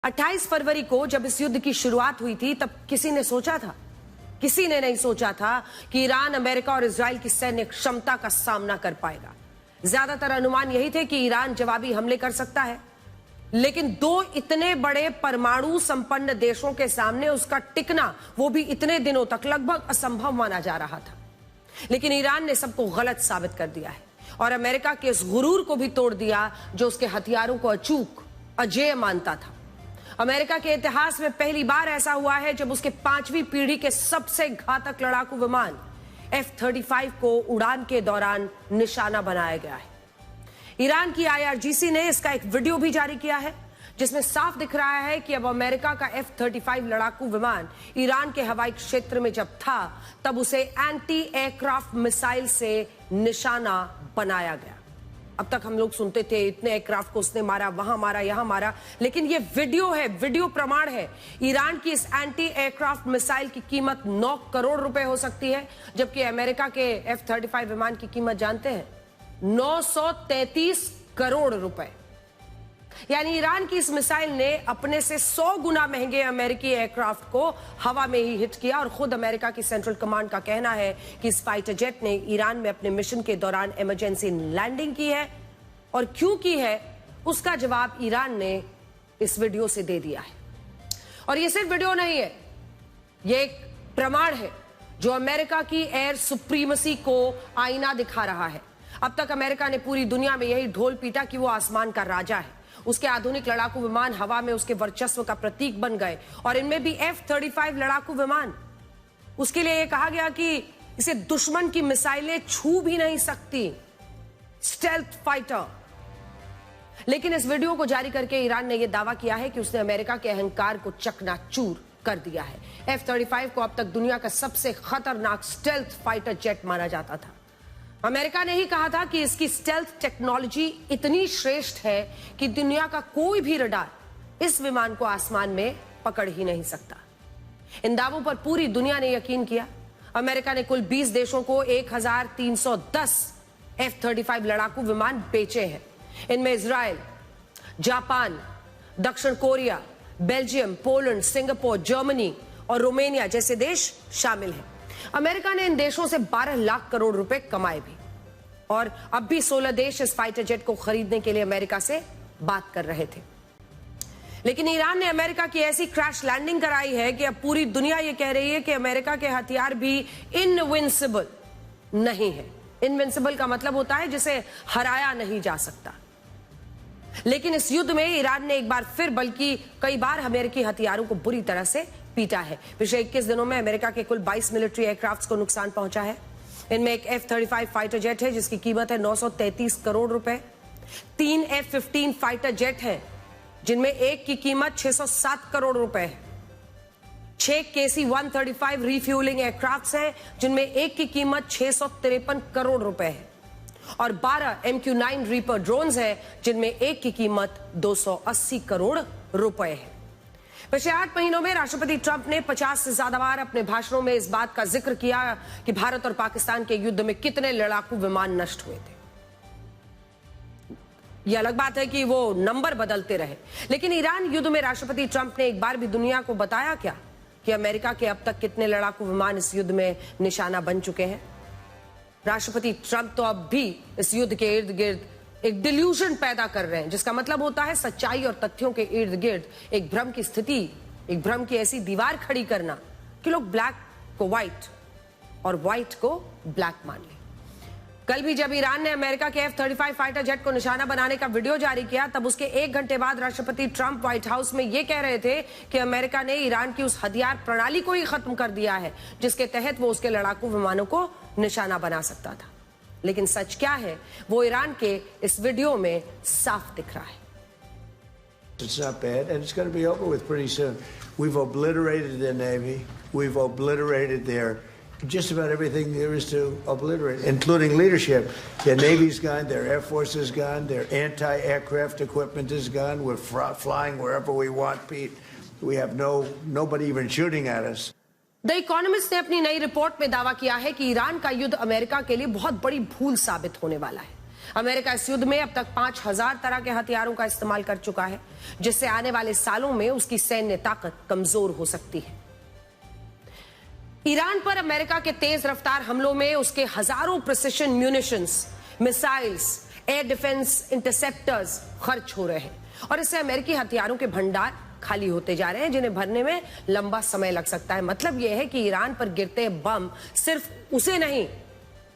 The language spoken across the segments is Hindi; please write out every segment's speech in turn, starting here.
28 फरवरी को जब इस युद्ध की शुरुआत हुई थी तब किसी ने सोचा था? किसी ने नहीं सोचा था कि ईरान, अमेरिका और इजराइल की सैन्य क्षमता का सामना कर पाएगा। ज्यादातर अनुमान यही थे कि ईरान जवाबी हमले कर सकता है, लेकिन दो इतने बड़े परमाणु संपन्न देशों के सामने उसका टिकना, वो भी इतने दिनों तक, लगभग असंभव माना जा रहा था। लेकिन ईरान ने सबको गलत साबित कर दिया है और अमेरिका के इस गुरूर को भी तोड़ दिया जो उसके हथियारों को अचूक, अजेय मानता था। अमेरिका के इतिहास में पहली बार ऐसा हुआ है जब उसके 5वीं पीढ़ी के सबसे घातक लड़ाकू विमान F-35 को उड़ान के दौरान निशाना बनाया गया है। ईरान की IRGC ने इसका एक वीडियो भी जारी किया है जिसमें साफ दिख रहा है कि अब अमेरिका का F-35 लड़ाकू विमान ईरान के हवाई क्षेत्र में जब था तब उसे एंटी एयरक्राफ्ट मिसाइल से निशाना बनाया गया। अब तक हम लोग सुनते थे इतने एयरक्राफ्ट को उसने मारा, वहां मारा, यहां मारा, लेकिन ये वीडियो है, वीडियो प्रमाण है। ईरान की इस एंटी एयरक्राफ्ट मिसाइल की कीमत 9 करोड़ रुपए हो सकती है, जबकि अमेरिका के F-35 विमान की कीमत जानते हैं 933 करोड़ रुपए। यानी ईरान की इस मिसाइल ने अपने से 100 गुना महंगे अमेरिकी एयरक्राफ्ट को हवा में ही हिट किया। और खुद अमेरिका की सेंट्रल कमांड का कहना है कि इस फाइटर जेट ने ईरान में अपने मिशन के दौरान इमरजेंसी लैंडिंग की है, और क्यों की है उसका जवाब ईरान ने इस वीडियो से दे दिया है। और ये सिर्फ वीडियो नहीं है, ये एक प्रमाण है जो अमेरिका की एयर सुप्रीमसी को आईना दिखा रहा है। अब तक अमेरिका ने पूरी दुनिया में यही ढोल पीटा कि वो आसमान का राजा है। उसके आधुनिक लड़ाकू विमान हवा में उसके वर्चस्व का प्रतीक बन गए, और इनमें भी F-35 लड़ाकू विमान। उसके लिए यह कहा गया कि इसे दुश्मन की मिसाइलें छू भी नहीं सकती, स्टेल्थ फाइटर। लेकिन इस वीडियो को जारी करके ईरान ने यह दावा किया है कि उसने अमेरिका के अहंकार को चकनाचूर कर दिया है। F-35 को अब तक दुनिया का सबसे खतरनाक स्टेल्थ फाइटर जेट माना जाता था। अमेरिका ने ही कहा था कि इसकी स्टेल्थ टेक्नोलॉजी इतनी श्रेष्ठ है कि दुनिया का कोई भी रडार इस विमान को आसमान में पकड़ ही नहीं सकता। इन दावों पर पूरी दुनिया ने यकीन किया। अमेरिका ने कुल 20 देशों को 1310 F-35 लड़ाकू विमान बेचे हैं। इनमें इजराइल, जापान, दक्षिण Korea, Belgium, Poland, Singapore, Germany और रोमानिया जैसे देश शामिल हैं। अमेरिका ने इन देशों से 12 लाख करोड़ रुपए कमाए भी, और अब भी 16 देश इस फाइटर जेट को खरीदने के लिए अमेरिका से बात कर रहे थे। लेकिन ईरान ने अमेरिका की ऐसी क्रैश लैंडिंग कराई है कि अब पूरी दुनिया यह कह रही है कि अमेरिका के हथियार भी इनविंसिबल नहीं है। इनविंसिबल का मतलब होता है जिसे हराया नहीं जा सकता। लेकिन इस युद्ध में ईरान ने एक बार फिर, बल्कि कई बार, अमेरिकी हथियारों को बुरी तरह से पीटा है। पिछले 21 दिनों में अमेरिका के कुल 22 मिलिट्री एयरक्राफ्ट्स को नुकसान पहुंचा है। इनमें एक F-35 फाइटर जेट है जिसकी कीमत है 933 करोड़ रुपए। 3 F-15 फाइटर जेट हैं जिनमें एक की कीमत 607 करोड़ रुपए है। 6 KC-135 रिफ्यूलिंग एयरक्राफ्ट्स हैं जिनमें एक की कीमत 653 करोड़ रुपए है, और 12 MQ-9 रीपर ड्रोन्स हैं जिनमें एक की कीमत 280 करोड़ रुपए है। पिछले 8 महीनों में राष्ट्रपति ट्रंप ने 50 से ज्यादा बार अपने भाषणों में इस बात का जिक्र किया कि भारत और पाकिस्तान के युद्ध में कितने लड़ाकू विमान नष्ट हुए थे। यह अलग बात है कि वो नंबर बदलते रहे, लेकिन ईरान युद्ध में राष्ट्रपति ट्रंप ने एक बार भी दुनिया को बताया क्या कि अमेरिका के अब तक कितने लड़ाकू विमान इस युद्ध में निशाना बन चुके हैं? राष्ट्रपति ट्रंप तो अब भी इस युद्ध के इर्द गिर्द एक डिल्यूजन पैदा कर रहे हैं, जिसका मतलब होता है सच्चाई और तथ्यों के इर्द गिर्द एक भ्रम की स्थिति, एक भ्रम की ऐसी दीवार खड़ी करना कि लोग ब्लैक को व्हाइट और व्हाइट को ब्लैक मान लें। कल भी जब ईरान ने अमेरिका के F-35 फाइटर जेट को निशाना बनाने का वीडियो जारी किया, तब उसके 1 घंटे बाद राष्ट्रपति ट्रंप व्हाइट हाउस में यह कह रहे थे कि अमेरिका ने ईरान की उस हथियार प्रणाली को ही खत्म कर दिया है जिसके तहत वो उसके लड़ाकू विमानों को निशाना बना सकता था। लेकिन सच क्या है वो ईरान के इस वीडियो में साफ दिख रहा है। It's not bad, and it's going to be over with pretty soon. We've obliterated their navy. We've obliterated their just about everything there is to obliterate, including leadership. Their navy's gone. Their air force is gone. Their anti-aircraft equipment is gone. We're flying wherever we want, Pete. We have nobody even shooting at us. The economist ने अपनी नई रिपोर्ट में दावा किया है कि ईरान का युद्ध अमेरिका के लिए बहुत बड़ी भूल साबित होने वाला है। अमेरिका इस युद्ध में अब तक 5000 तरह के हथियारों का इस्तेमाल कर चुका है, जिससे आने वाले सालों में उसकी सैन्य ताकत कमजोर हो सकती है। ईरान पर अमेरिका के तेज रफ्तार हमलों में उसके हजारों precision munitions, missiles, air defence interceptors खर्च हो रहे हैं और इससे अमेरिकी हथियारों के भंडार खाली होते जा रहे हैं, जिन्हें भरने में लंबा समय लग सकता है। मतलब यह है कि ईरान पर गिरते बम सिर्फ उसे नहीं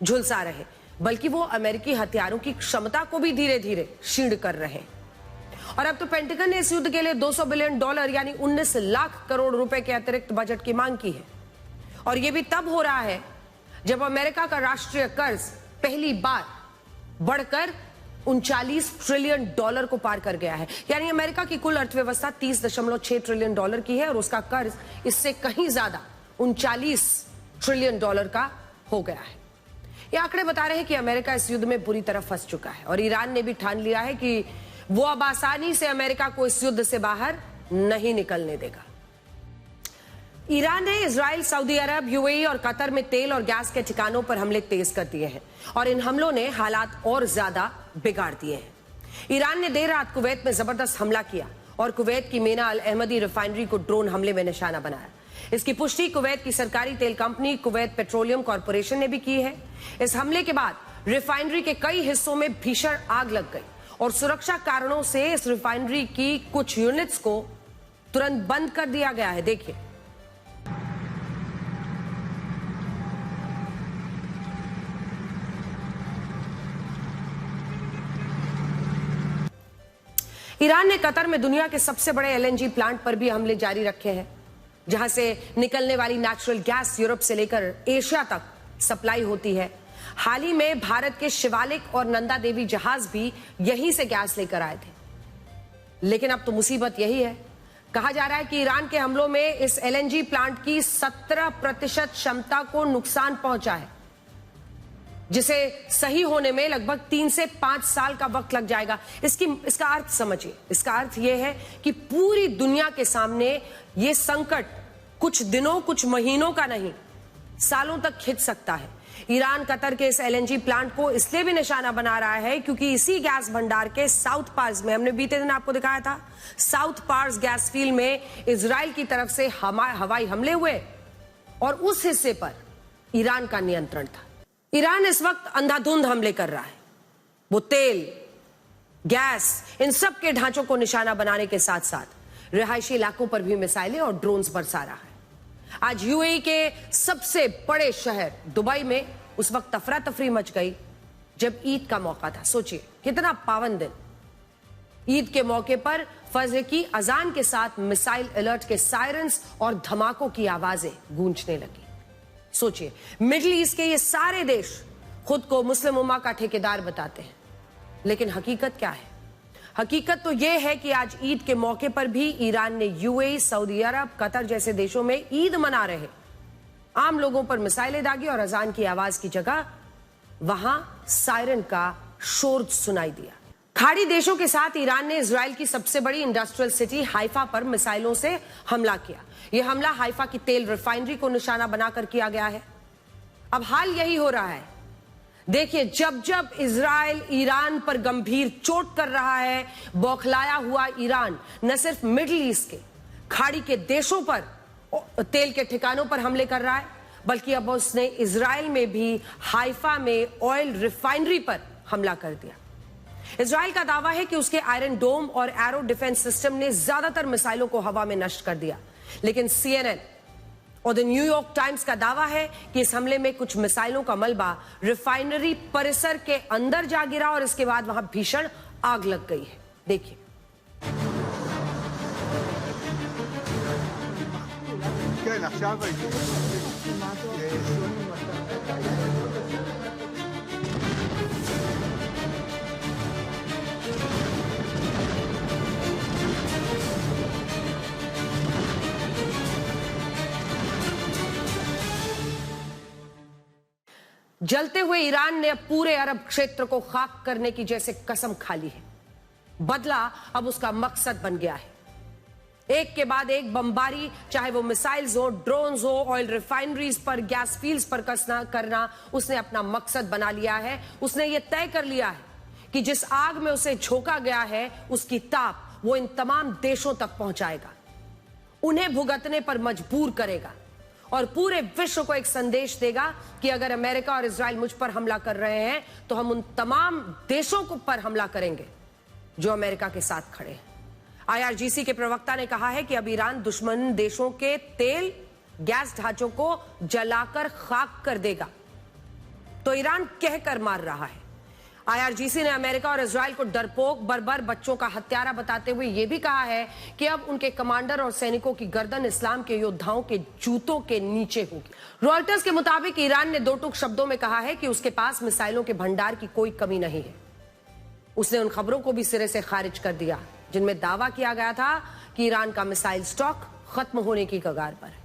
झुलसा रहे, बल्कि वो अमेरिकी हथियारों की क्षमता को भी धीरे धीरे क्षीण कर रहे हैं। और अब तो पेंटागन ने इस युद्ध के लिए $200 बिलियन यानी 19 लाख करोड़ रुपए के अतिरिक्त बजट की मांग की है। और यह भी तब हो रहा है जब अमेरिका का राष्ट्रीय कर्ज पहली बार बढ़कर $39 ट्रिलियन को पार कर गया है। यानी अमेरिका की कुल अर्थव्यवस्था $30.6 ट्रिलियन की है और उसका कर्ज इससे कहीं ज्यादा $39 ट्रिलियन का हो गया है। ये आंकड़े बता रहे हैं कि अमेरिका इस युद्ध में बुरी तरह फंस चुका है और ईरान ने भी ठान लिया है कि वो अब आसानी से अमेरिका को इस युद्ध से बाहर नहीं निकलने देगा। ईरान ने इजराइल, सऊदी अरब, यूएई और कतर में तेल और गैस के ठिकानों पर हमले तेज कर दिए हैं और इन हमलों ने हालात और ज्यादा बिगाड़ दिए हैं। ईरान ने देर रात कुवैत में जबरदस्त हमला किया और कुवैत की मेना अल अहमदी रिफाइनरी को ड्रोन हमले में निशाना बनाया। इसकी पुष्टि कुवैत की सरकारी तेल कंपनी कुवैत पेट्रोलियम कॉरपोरेशन ने भी की है। इस हमले के बाद रिफाइनरी के कई हिस्सों में भीषण आग लग गई और सुरक्षा कारणों से इस रिफाइनरी की कुछ यूनिट्स को तुरंत बंद कर दिया गया है। देखिए, ईरान ने कतर में दुनिया के सबसे बड़े एलएनजी प्लांट पर भी हमले जारी रखे हैं, जहां से निकलने वाली नेचुरल गैस यूरोप से लेकर एशिया तक सप्लाई होती है। हाल ही में भारत के शिवालिक और नंदा देवी जहाज भी यहीं से गैस लेकर आए थे। लेकिन अब तो मुसीबत यही है, कहा जा रहा है कि ईरान के हमलों में इस एलएनजी प्लांट की 17% क्षमता को नुकसान पहुंचा है, जिसे सही होने में लगभग 3 से 5 साल का वक्त लग जाएगा। इसका अर्थ समझिए। इसका अर्थ यह है कि पूरी दुनिया के सामने यह संकट कुछ दिनों, कुछ महीनों का नहीं, सालों तक खिंच सकता है। ईरान कतर के इस एलएनजी प्लांट को इसलिए भी निशाना बना रहा है क्योंकि इसी गैस भंडार के साउथ पार्स में, हमने बीते दिन आपको दिखाया था, साउथ पार्स गैस फील्ड में इजराइल की तरफ से हवाई हमले हुए और उस हिस्से पर ईरान का नियंत्रण था। ईरान इस वक्त अंधाधुंध हमले कर रहा है। वो तेल, गैस, इन सब के ढांचों को निशाना बनाने के साथ साथ रिहायशी इलाकों पर भी मिसाइलें और ड्रोन्स बरसा रहा है। आज यूएई के सबसे बड़े शहर दुबई में उस वक्त अफरा तफरी मच गई जब ईद का मौका था। सोचिए कितना पावन दिन। ईद के मौके पर फजर की अजान के साथ मिसाइल अलर्ट के सायरन्स और धमाकों की आवाजें गूंजने लगी। सोचिए, मिडिल ईस्ट के ये सारे देश खुद को मुस्लिम उम्मा का ठेकेदार बताते हैं, लेकिन हकीकत क्या है? हकीकत तो यह है कि आज ईद के मौके पर भी ईरान ने यूएई, सऊदी अरब, कतर जैसे देशों में ईद मना रहे आम लोगों पर मिसाइलें दागी और अजान की आवाज की जगह वहां सायरन का शोर सुनाई दिया। खाड़ी देशों के साथ ईरान ने इजराइल की सबसे बड़ी इंडस्ट्रियल सिटी हाइफा पर मिसाइलों से हमला किया। यह हमला हाइफा की तेल रिफाइनरी को निशाना बनाकर किया गया है। अब हाल यही हो रहा है। देखिए, जब जब इजराइल ईरान पर गंभीर चोट कर रहा है, बौखलाया हुआ ईरान न सिर्फ मिडिल ईस्ट के खाड़ी के देशों पर, तेल के ठिकानों पर हमले कर रहा है, बल्कि अब उसने इजराइल में भी हाइफा में ऑयल रिफाइनरी पर हमला कर दिया। इजराइल का दावा है कि उसके आयरन डोम और एरो डिफेंस सिस्टम ने ज्यादातर मिसाइलों को हवा में नष्ट कर दिया, लेकिन CNN और द न्यूयॉर्क टाइम्स का दावा है कि इस हमले में कुछ मिसाइलों का मलबा रिफाइनरी परिसर के अंदर जा गिरा और इसके बाद वहां भीषण आग लग गई है। देखिए, जलते हुए ईरान ने अब पूरे अरब क्षेत्र को खाक करने की जैसे कसम खा ली है। बदला अब उसका मकसद बन गया है। एक के बाद एक बमबारी, चाहे वो मिसाइल्स हो, ड्रोन्स हो, ऑयल रिफाइनरीज पर, गैस फील्ड्स पर करना उसने अपना मकसद बना लिया है। उसने ये तय कर लिया है कि जिस आग में उसे झोंका गया है उसकी ताप वो इन तमाम देशों तक पहुंचाएगा, उन्हें भुगतने पर मजबूर करेगा और पूरे विश्व को एक संदेश देगा कि अगर अमेरिका और इजराइल मुझ पर हमला कर रहे हैं तो हम उन तमाम देशों पर हमला करेंगे जो अमेरिका के साथ खड़े हैं। आईआरजीसी के प्रवक्ता ने कहा है कि अब ईरान दुश्मन देशों के तेल गैस ढांचों को जलाकर खाक कर देगा, तो ईरान कहकर मार रहा है। आईआरजीसी ने अमेरिका और इजराइल को डरपोक, बर्बर, बच्चों का हत्यारा बताते हुए यह भी कहा है कि अब उनके कमांडर और सैनिकों की गर्दन इस्लाम के योद्धाओं के जूतों के नीचे होगी। रॉयटर्स के मुताबिक ईरान ने दो टूक शब्दों में कहा है कि उसके पास मिसाइलों के भंडार की कोई कमी नहीं है। उसने उन खबरों को भी सिरे से खारिज कर दिया जिनमें दावा किया गया था कि ईरान का मिसाइल स्टॉक खत्म होने की कगार पर है।